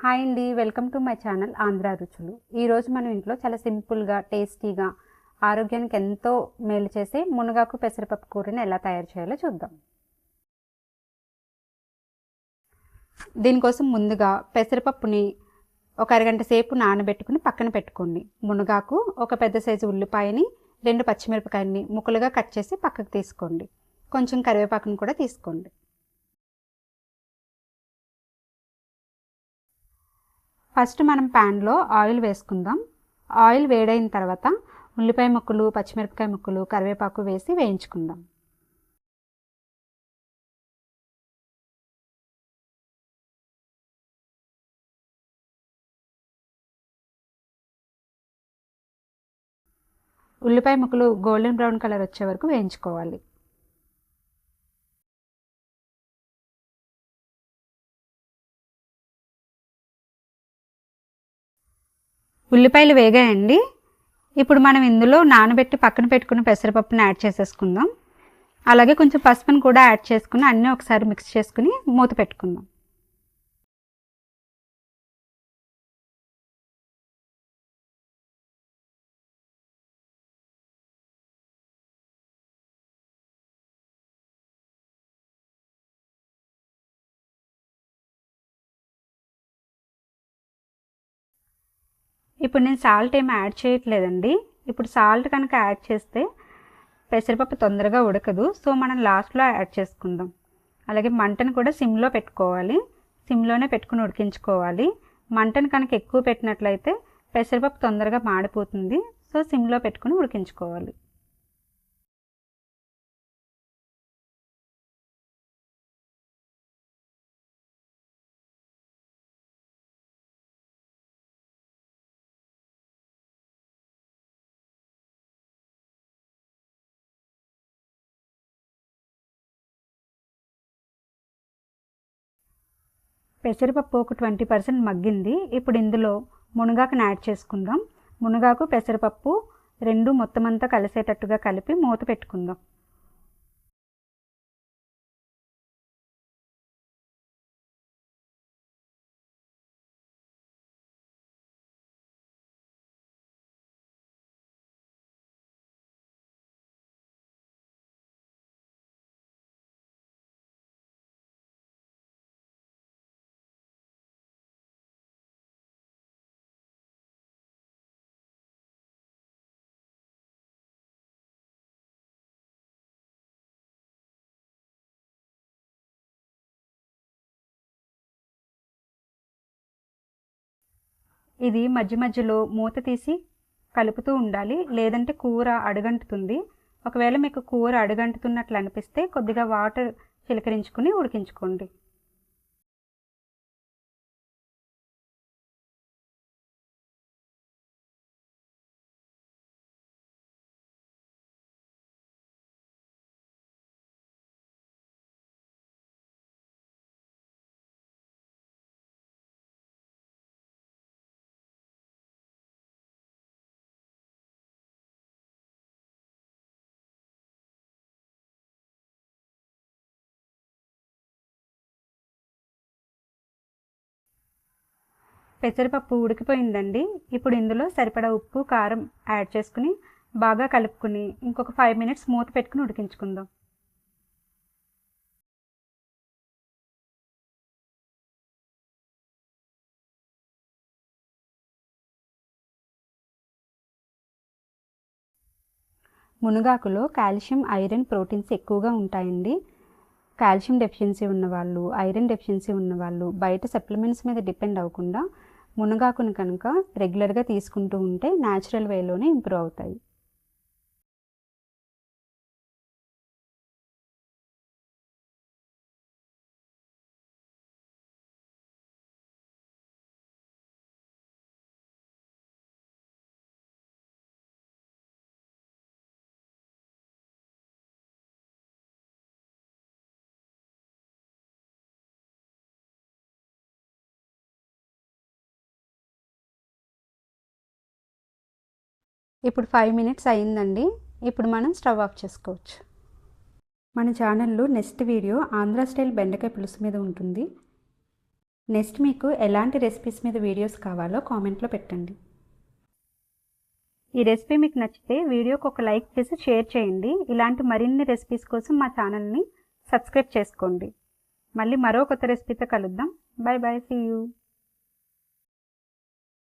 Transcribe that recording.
Hi అండి, welcome to my channel Andhra రుచులు. ఈరోజు మనం ఇంట్లో చాలా సింపుల్గా టేస్టీగా ఆరోగ్యానికి ఎంతో మేలు చేసే మునగాకు పెసరపప్పు కూరని ఎలా తయారు చేయాలో చూద్దాం. దీనికోసం ముందుగా పెసరపప్పుని ఒక అరగంట సేపు నానబెట్టుకుని పక్కన పెట్టుకోండి. మునగాకు, ఒక పెద్ద సైజు ఉల్లిపాయని, 2 పచ్చిమిరపకాయలని ముక్కలుగా కట్ చేసి పక్కకు తీసుకోండి. కొంచెం కరివేపాకుని కూడా తీసుకోండి. ఫస్ట్ మనం ప్యాన్లో ఆయిల్ వేసుకుందాం. ఆయిల్ వేడైన తర్వాత ఉల్లిపాయ ముక్కలు, పచ్చిమిరపకాయ ముక్కలు, కరివేపాకు వేసి వేయించుకుందాం. ఉల్లిపాయ ముక్కలు గోల్డెన్ బ్రౌన్ కలర్ వచ్చే వరకు వేయించుకోవాలి. ఉల్లిపాయలు వేగాయండి. ఇప్పుడు మనం ఇందులో నానబెట్టి పక్కన పెట్టుకున్న పెసరపప్పుని యాడ్ చేసేసుకుందాం. అలాగే కొంచెం పసుపుని కూడా యాడ్ చేసుకుని అన్నీ ఒకసారి మిక్స్ చేసుకుని మూత పెట్టుకుందాం. ఇప్పుడు నేను సాల్ట్ ఏమి యాడ్ చేయట్లేదండి. ఇప్పుడు సాల్ట్ కనుక యాడ్ చేస్తే పెసరపప్పు తొందరగా ఉడకదు. సో మనం లాస్ట్లో యాడ్ చేసుకుందాం. అలాగే మంటను కూడా సిమ్లో పెట్టుకోవాలి. సిమ్లోనే పెట్టుకుని ఉడికించుకోవాలి. మంటను కనుక ఎక్కువ పెట్టినట్లయితే పెసరపప్పు తొందరగా మాడిపోతుంది. సో సిమ్లో పెట్టుకుని ఉడికించుకోవాలి. పెసరపప్పు ఒక 20% మగ్గింది. ఇప్పుడు ఇందులో మునగాకుని యాడ్ చేసుకుందాం. మునగాకు, పెసరపప్పు రెండు మొత్తం అంతా కలిసేటట్టుగా కలిపి మూత పెట్టుకుందాం. ఇది మధ్య మధ్యలో మూత తీసి కలుపుతూ ఉండాలి, లేదంటే కూర అడుగంటుతుంది. ఒకవేళ మీకు కూర అడుగంటుతున్నట్లు అనిపిస్తే కొద్దిగా వాటర్ చిలకరించుకుని ఉడికించుకోండి. పెసరపప్పు ఉడికిపోయిందండి. ఇప్పుడు ఇందులో సరిపడా ఉప్పు, కారం యాడ్ చేసుకుని బాగా కలుపుకుని ఇంకొక 5 మినిట్స్ మూత పెట్టుకుని ఉడికించుకుందాం. మునగాకులో కాల్షియం, ఐరన్, ప్రోటీన్స్ ఎక్కువగా ఉంటాయండి. కాల్షియం డెఫిషియన్సీ ఉన్నవాళ్ళు, ఐరన్ డెఫిషియన్సీ ఉన్నవాళ్ళు బయట సప్లిమెంట్స్ మీద డిపెండ్ అవ్వకుండా మునగాకుని కనుక రెగ్యులర్గా తీసుకుంటూ ఉంటే న్యాచురల్ వేలోనే ఇంప్రూవ్ అవుతాయి. ఇప్పుడు 5 మినిట్స్ అయిందండి. ఇప్పుడు మనం స్టవ్ ఆఫ్ చేసుకోవచ్చు. మన ఛానల్లో నెక్స్ట్ వీడియో ఆంధ్ర స్టైల్ బెండకాయ పులుసు మీద ఉంటుంది. నెక్స్ట్ మీకు ఎలాంటి రెసిపీస్ మీద వీడియోస్ కావాలో కామెంట్లో పెట్టండి. ఈ రెసిపీ మీకు నచ్చితే వీడియోకి ఒక లైక్ చేసి షేర్ చేయండి. ఇలాంటి మరిన్ని రెసిపీస్ కోసం మా ఛానల్ని సబ్స్క్రైబ్ చేసుకోండి. మళ్ళీ మరో కొత్త రెసిపీతో కలుద్దాం. Bye bye, see you.